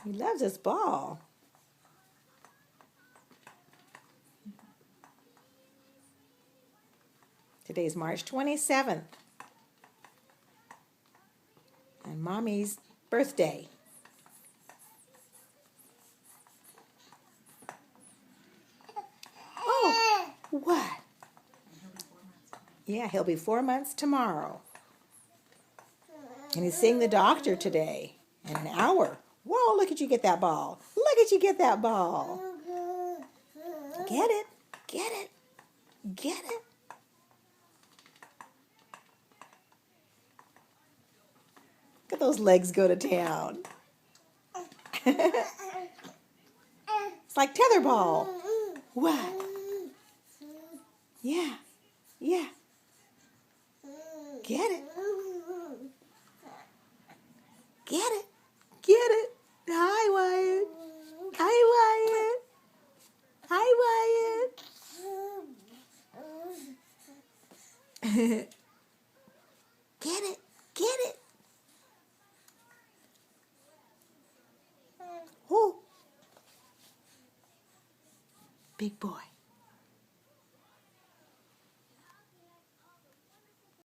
He loves his ball. Today's March 27th. And Mommy's birthday. Oh, what? Yeah, he'll be 4 months tomorrow. And he's seeing the doctor today in an hour. Whoa, look at you get that ball. Look at you get that ball. Get it. Get it. Get it. Look at those legs go to town. It's like tetherball. What? Yeah. Yeah. Get it. Get it. Get it. Hi, Wyatt. Hi, Wyatt. Hi, Wyatt. Get it. Get it. Oh. Big boy.